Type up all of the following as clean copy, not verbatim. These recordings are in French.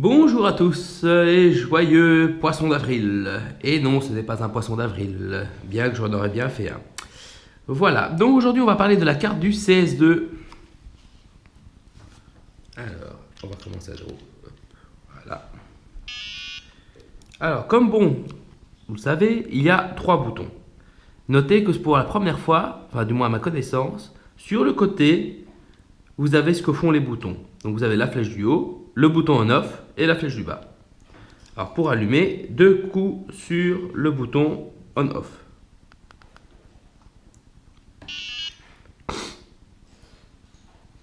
Bonjour à tous et joyeux poisson d'avril. Et non, ce n'est pas un poisson d'avril, bien que j'en aurais bien fait un. Voilà, donc aujourd'hui on va parler de la carte du CS2. Alors, on va commencer à zéro. Voilà. Alors, comme bon, vous le savez, il y a trois boutons. Notez que pour la première fois, enfin du moins à ma connaissance, sur le côté, vous avez ce que font les boutons. Donc vous avez la flèche du haut, le bouton on-off et la flèche du bas. Alors pour allumer, deux coups sur le bouton on-off.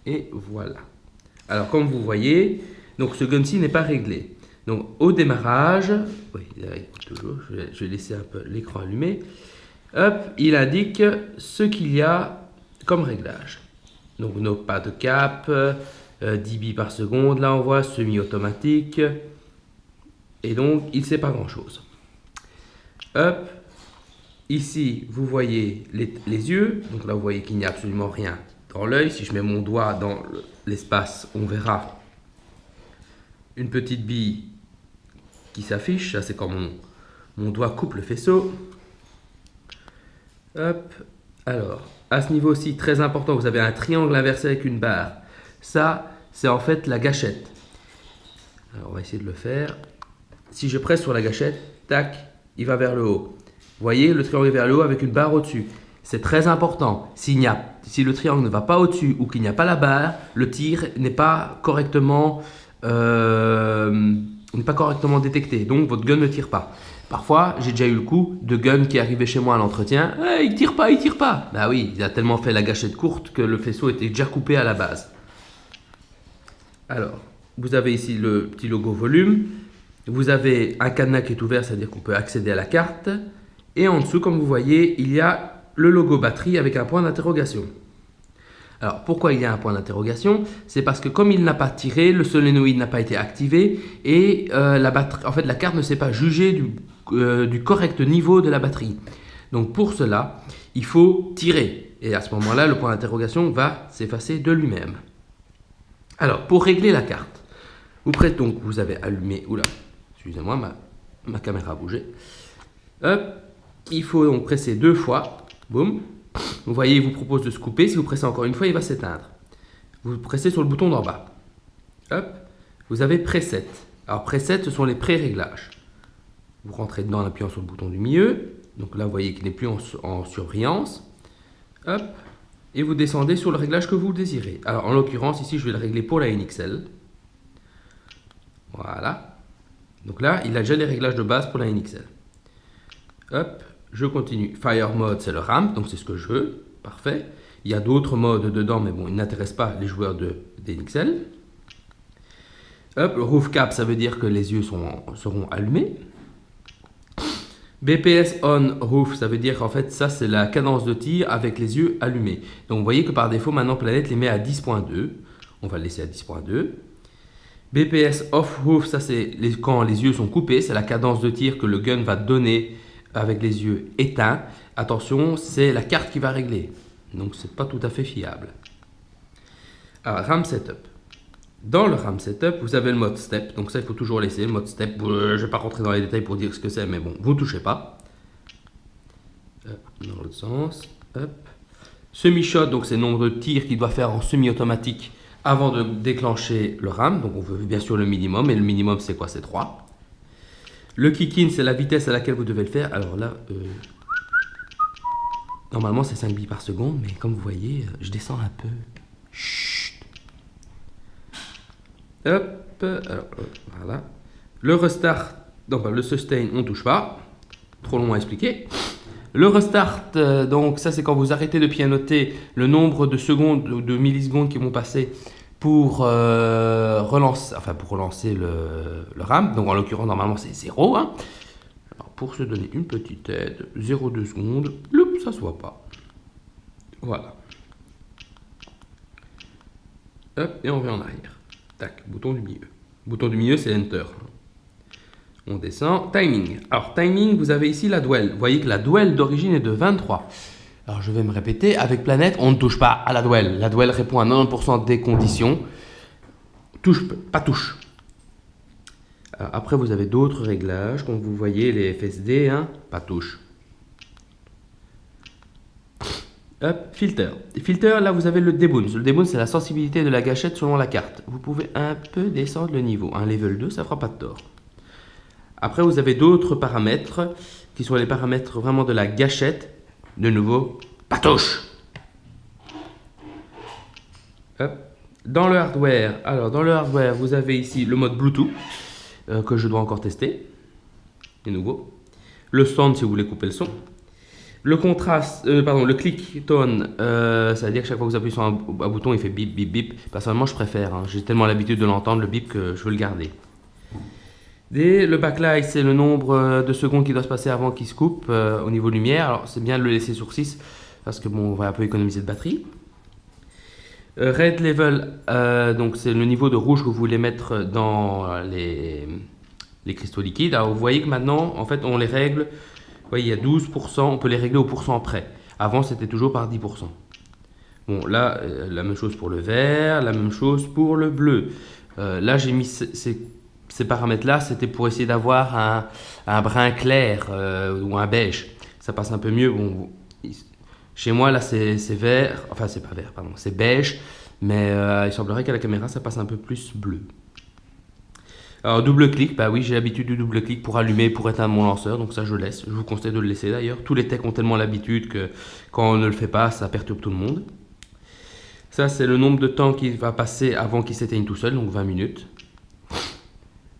Et voilà. Alors comme vous voyez, donc ce gun-ci n'est pas réglé. Donc au démarrage, oui, toujours, je vais laisser un peu l'écran allumé. Hop, il indique ce qu'il y a comme réglage. Donc pas de cap, 10 billes par seconde, là on voit semi-automatique. Et donc il ne sait pas grand chose. Hop, ici vous voyez les yeux. Donc là vous voyez qu'il n'y a absolument rien dans l'œil. Si je mets mon doigt dans l'espace, on verra une petite bille qui s'affiche. Ça c'est quand mon doigt coupe le faisceau. Hop, alors à ce niveau aussi très important, vous avez un triangle inversé avec une barre. Ça c'est en fait la gâchette. Alors on va essayer de le faire. Si je presse sur la gâchette, tac, il va vers le haut. Vous voyez, le triangle est vers le haut avec une barre au-dessus. C'est très important. Si le triangle ne va pas au-dessus ou qu'il n'y a pas la barre, le tir n'est pas correctement détecté. Donc votre gun ne tire pas. Parfois, j'ai déjà eu le coup de gun qui est arrivé chez moi à l'entretien. Il tire pas, il tire pas. Bah oui, il a tellement fait la gâchette courte que le faisceau était déjà coupé à la base. Alors, vous avez ici le petit logo volume. Vous avez un cadenas qui est ouvert, c'est-à-dire qu'on peut accéder à la carte. Et en dessous, comme vous voyez, il y a le logo batterie avec un point d'interrogation. Alors, pourquoi il y a un point d'interrogation? C'est parce que comme il n'a pas tiré, le solénoïde n'a pas été activé et la carte ne s'est pas jugée du correct niveau de la batterie. Donc, pour cela, il faut tirer. Et à ce moment-là, le point d'interrogation va s'effacer de lui-même. Alors, pour régler la carte, vous avez allumé... Oula, excusez-moi, ma caméra a bougé. Hop, il faut donc presser deux fois. Boum. Vous voyez, il vous propose de se couper. Si vous pressez encore une fois, il va s'éteindre. Vous pressez sur le bouton d'en bas. Hop, vous avez preset. Alors, preset, ce sont les pré-réglages. Vous rentrez dedans en appuyant sur le bouton du milieu. Donc là, vous voyez qu'il n'est plus en surbrillance. Hop, et vous descendez sur le réglage que vous désirez. Alors, en l'occurrence, ici, je vais le régler pour la NXL. Voilà. Donc là, il a déjà les réglages de base pour la NXL. Hop, je continue. Fire mode, c'est le ramp, donc c'est ce que je veux. Parfait. Il y a d'autres modes dedans, mais bon, ils n'intéressent pas les joueurs de NXL. Hop, roof cap, ça veut dire que les yeux seront allumés. BPS on roof, ça veut dire qu'en fait, ça c'est la cadence de tir avec les yeux allumés. Donc vous voyez que par défaut, maintenant Planète les met à 10.2. On va le laisser à 10.2. BPS off roof, ça c'est quand les yeux sont coupés, c'est la cadence de tir que le gun va donner avec les yeux éteints. Attention, c'est la carte qui va régler. Donc c'est pas tout à fait fiable. Alors, RAM Setup. Dans le RAM Setup, vous avez le mode Step. Donc ça, il faut toujours laisser le mode Step. Je ne vais pas rentrer dans les détails pour dire ce que c'est, mais bon, vous ne touchez pas. Hop, dans l'autre sens. Hop. Semi-shot, donc c'est le nombre de tirs qu'il doit faire en semi-automatique avant de déclencher le RAM. Donc on veut bien sûr le minimum. Et le minimum, c'est quoi? C'est 3. Le kick-in, c'est la vitesse à laquelle vous devez le faire. Alors là, normalement, c'est 5 billes par seconde. Mais comme vous voyez, je descends un peu. Chut. Hop, alors, voilà. Le restart, donc le sustain, on ne touche pas. Trop long à expliquer. Le restart, donc ça c'est quand vous arrêtez de pianoter le nombre de secondes ou de millisecondes qui vont passer pour relancer le RAM. Donc en l'occurrence, normalement c'est 0. Hein. Alors, pour se donner une petite aide, 0,2 secondes, loup, ça ne se voit pas. Voilà. Hop, et on revient en arrière. Tac, bouton du milieu. Bouton du milieu, c'est Enter. On descend. Timing. Alors, timing, vous avez ici la dwell. Vous voyez que la dwell d'origine est de 23. Alors, je vais me répéter. Avec Planète, on ne touche pas à la dwell. La dwell répond à 90% des conditions. Touche, pas touche. Après, vous avez d'autres réglages, comme vous voyez, les FSD, hein, pas touche. Hop, filter. Filter, là, vous avez le debounce. Le debounce, c'est la sensibilité de la gâchette selon la carte. Vous pouvez un peu descendre le niveau. Un level 2, ça fera pas de tort. Après, vous avez d'autres paramètres, qui sont les paramètres vraiment de la gâchette. De nouveau, pas touche. Hop. Dans le hardware, alors dans le hardware, vous avez ici le mode Bluetooth, que je dois encore tester, de nouveau. Le sound si vous voulez couper le son. Le contraste, le click tone, ça veut dire que chaque fois que vous appuyez sur un bouton, il fait bip bip bip. Personnellement, je préfère, hein. J'ai tellement l'habitude de l'entendre, le bip, que je veux le garder. Et le backlight, c'est le nombre de secondes qui doit se passer avant qu'il se coupe au niveau lumière. Alors, c'est bien de le laisser sur 6, parce que bon, on va un peu économiser de batterie. Red level, donc c'est le niveau de rouge que vous voulez mettre dans les cristaux liquides. Alors vous voyez que maintenant, en fait, on les règle. Vous voyez, il y a 12%, on peut les régler au pourcent près. Avant, c'était toujours par 10%. Bon, là, la même chose pour le vert, la même chose pour le bleu. Là, j'ai mis ces paramètres-là, c'était pour essayer d'avoir un brun clair ou un beige. Ça passe un peu mieux. Bon, chez moi, là, c'est vert, enfin, c'est pas vert, pardon, c'est beige, mais il semblerait qu'à la caméra, ça passe un peu plus bleu. Alors, double clic, bah oui, j'ai l'habitude du double clic pour allumer, pour éteindre mon lanceur, donc ça, je laisse. Je vous conseille de le laisser d'ailleurs. Tous les techs ont tellement l'habitude que quand on ne le fait pas, ça perturbe tout le monde. Ça, c'est le nombre de temps qu'il va passer avant qu'il s'éteigne tout seul, donc 20 minutes.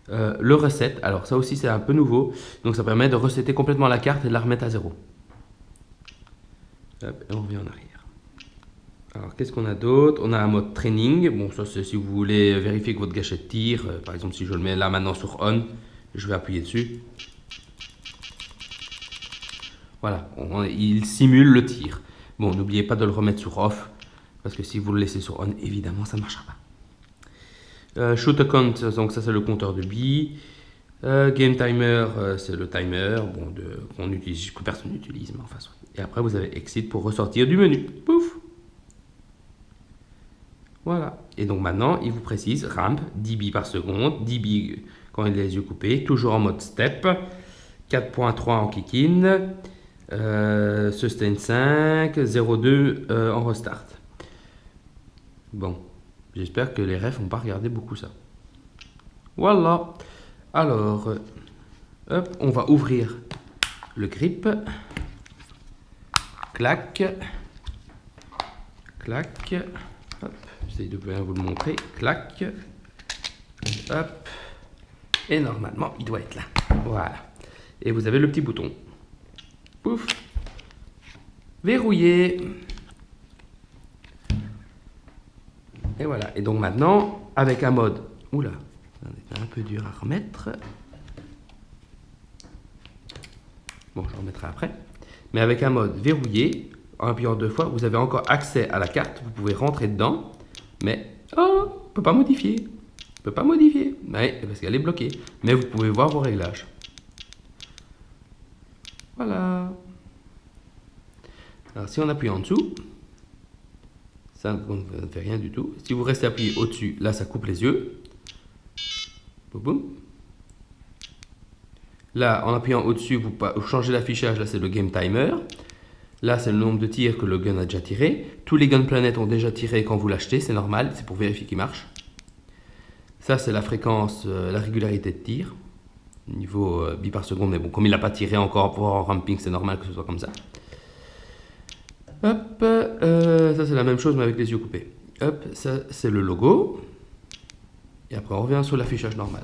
Le reset, alors ça aussi, c'est un peu nouveau, donc ça permet de resetter complètement la carte et de la remettre à zéro. Hop, et on revient en arrière. Alors, qu'est-ce qu'on a d'autre? On a un mode training. Bon, ça, c'est si vous voulez vérifier que votre gâchette tire. Par exemple, si je le mets là maintenant sur on, je vais appuyer dessus. Voilà, il simule le tir. Bon, n'oubliez pas de le remettre sur off, parce que si vous le laissez sur on, évidemment, ça ne marchera pas. Shoot count, donc ça, c'est le compteur de billes. Game timer, c'est le timer qu'on utilise, que personne n'utilise, mais enfin, et après vous avez exit pour ressortir du menu. Pouf. Voilà. Et donc maintenant, il vous précise ramp 10 billes par seconde, 10 billes quand il a les yeux coupés, toujours en mode step, 4.3 en kick-in, sustain 5, 0.2 en restart. Bon, j'espère que les refs n'ont pas regardé beaucoup ça. Voilà. Alors, hop, on va ouvrir le grip. Clac. Clac. Hop, j'essaie de bien vous le montrer. Clac. Hop. Et normalement, il doit être là. Voilà. Et vous avez le petit bouton. Pouf. Verrouillé. Et voilà. Et donc maintenant, avec un mode... Oula. C'est un peu dur à remettre. Bon, je remettrai après. Mais avec un mode verrouillé, en appuyant 2 fois, vous avez encore accès à la carte. Vous pouvez rentrer dedans. Mais, oh, on ne peut pas modifier. On ne peut pas modifier. Oui, parce qu'elle est bloquée. Mais vous pouvez voir vos réglages. Voilà. Alors, si on appuie en dessous, ça ne fait rien du tout. Si vous restez appuyé au-dessus, là, ça coupe les yeux. Boum, boum. Là, en appuyant au-dessus, vous changez l'affichage. Là, c'est le game timer. Là, c'est le nombre de tirs que le gun a déjà tiré. Tous les Gun Planet ont déjà tiré quand vous l'achetez. C'est normal, c'est pour vérifier qu'il marche. Ça, c'est la fréquence, la régularité de tir. Niveau billes par seconde. Mais bon, comme il n'a pas tiré encore pour en ramping, c'est normal que ce soit comme ça. Hop, ça, c'est la même chose, mais avec les yeux coupés. Hop, ça, c'est le logo. Et après, on revient sur l'affichage normal.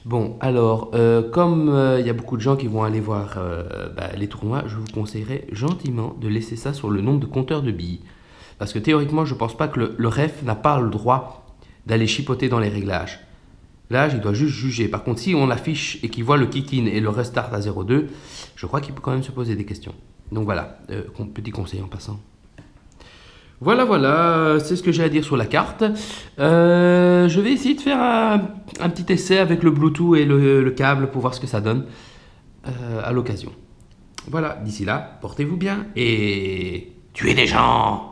Bon, alors, comme il y a beaucoup de gens qui vont aller voir les tournois, je vous conseillerais gentiment de laisser ça sur le nombre de compteurs de billes. Parce que théoriquement, je ne pense pas que le ref n'a pas le droit d'aller chipoter dans les réglages. Là, il doit juste juger. Par contre, si on affiche et qu'il voit le kick-in et le restart à 0.2, je crois qu'il peut quand même se poser des questions. Donc voilà, petit conseil en passant. Voilà, c'est ce que j'ai à dire sur la carte. Je vais essayer de faire un petit essai avec le Bluetooth et le câble pour voir ce que ça donne à l'occasion. Voilà, d'ici là, portez-vous bien et tuez des gens!